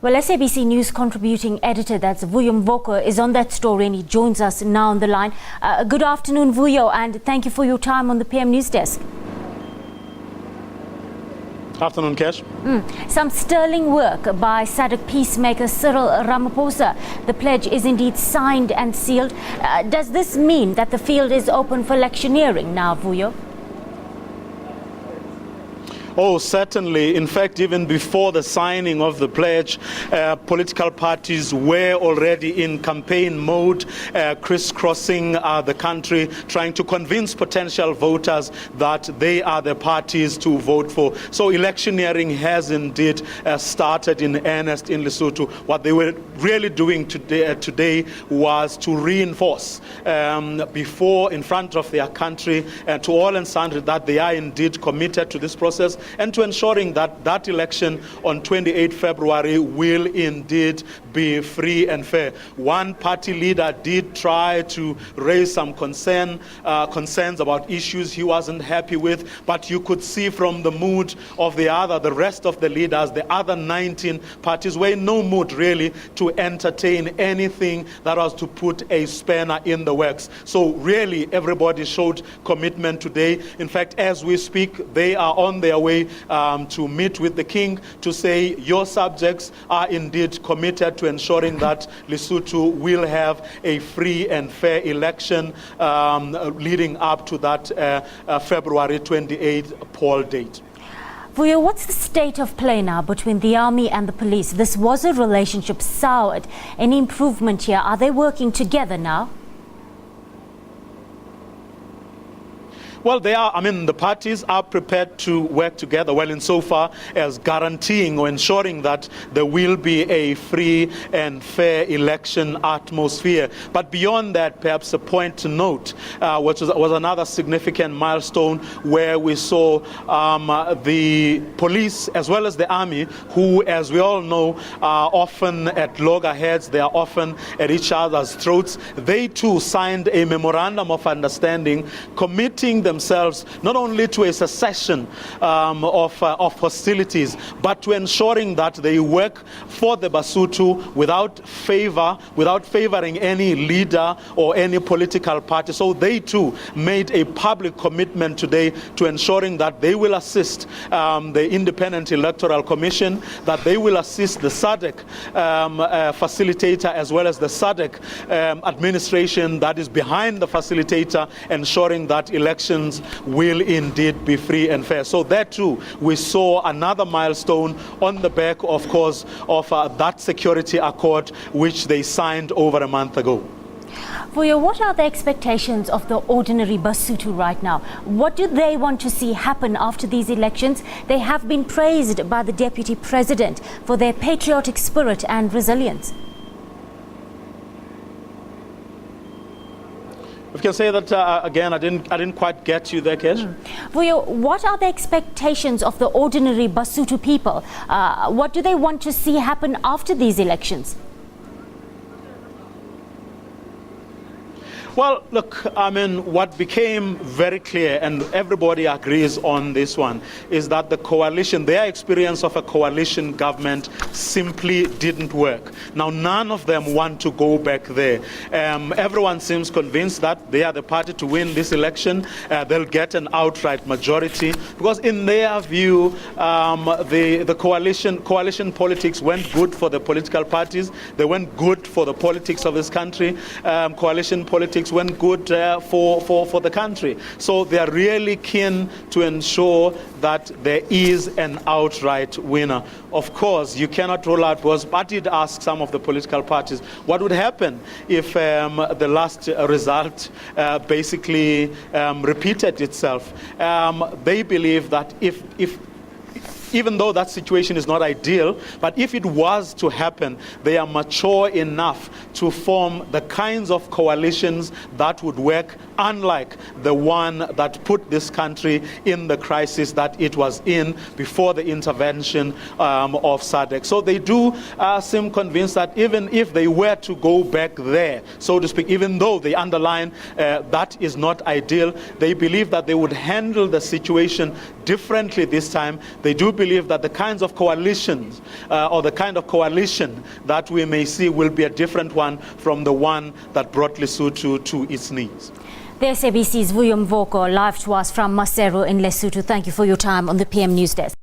Well, SABC News contributing editor, that's Vuyo Mvoko, is on that story and he joins us now on the line. Good afternoon, Vuyo, and thank you for your time on the PM News Desk. Afternoon, Kesh. Some sterling work by SADC peacemaker Cyril Ramaphosa. The pledge is indeed signed and sealed. Does this mean that the field is open for electioneering now, Vuyo? Oh, certainly. In fact, even before the signing of the pledge, political parties were already in campaign mode, crisscrossing the country, trying to convince potential voters that they are the parties to vote for. So electioneering has indeed started in earnest in Lesotho. What they were really doing today was to reinforce before, in front of their country, to all and sundry, that they are indeed committed to this process, and to ensuring that that election on 28 February will indeed be free and fair. One party leader did try to raise some concerns about issues he wasn't happy with, but you could see from the mood of the rest of the leaders, the other 19 parties were in no mood really to entertain anything that was to put a spanner in the works. So really everybody showed commitment today. In fact, as we speak, they are on their way to meet with the king to say your subjects are indeed committed to ensuring that Lesotho will have a free and fair election leading up to that February 28th poll date. Vuyo, what's the state of play now between the army and the police? This was a relationship soured. Any improvement here? Are they working together now? Well, the parties are prepared to work together, well, insofar as guaranteeing or ensuring that there will be a free and fair election atmosphere. But beyond that, perhaps a point to note, which was another significant milestone where we saw the police as well as the army, who, as we all know, are often at loggerheads, they are often at each other's throats. They too signed a memorandum of understanding committing themselves not only to a cessation of hostilities, but to ensuring that they work for the Basotho without favoring any leader or any political party. So they too made a public commitment today to ensuring that they will assist the Independent Electoral Commission, that they will assist the SADC facilitator as well as the SADC administration that is behind the facilitator, ensuring that elections will indeed be free and fair. So there too, we saw another milestone on the back, of course, of that security accord which they signed over a month ago. Vuyo, what are the expectations of the ordinary Basotho right now? What do they want to see happen after these elections? They have been praised by the Deputy President for their patriotic spirit and resilience. We can say that again. I didn't quite get you there, Kesh. Vuyo, what are the expectations of the ordinary Basotho people? What do they want to see happen after these elections? Well, look, what became very clear, and everybody agrees on this one, is that the coalition, their experience of a coalition government simply didn't work. Now, none of them want to go back there. Everyone seems convinced that they are the party to win this election. They'll get an outright majority, because in their view, the coalition politics went good for the political parties. They went good for the politics of this country. Coalition politics went good for the country. So they are really keen to ensure that there is an outright winner. Of course, you cannot rule out was, but I did ask some of the political parties what would happen if the last result basically repeated itself. They believe that even though that situation is not ideal, but if it was to happen, they are mature enough to form the kinds of coalitions that would work, unlike the one that put this country in the crisis that it was in before the intervention of SADC. So they do seem convinced that even if they were to go back there, so to speak, even though they underline that is not ideal, they believe that they would handle the situation differently this time. They do believe that the kinds of coalitions or the kind of coalition that we may see will be a different one from the one that brought Lesotho to its knees. The SABC's Vuyo Mvoko live to us from Maseru in Lesotho. Thank you for your time on the PM News Desk.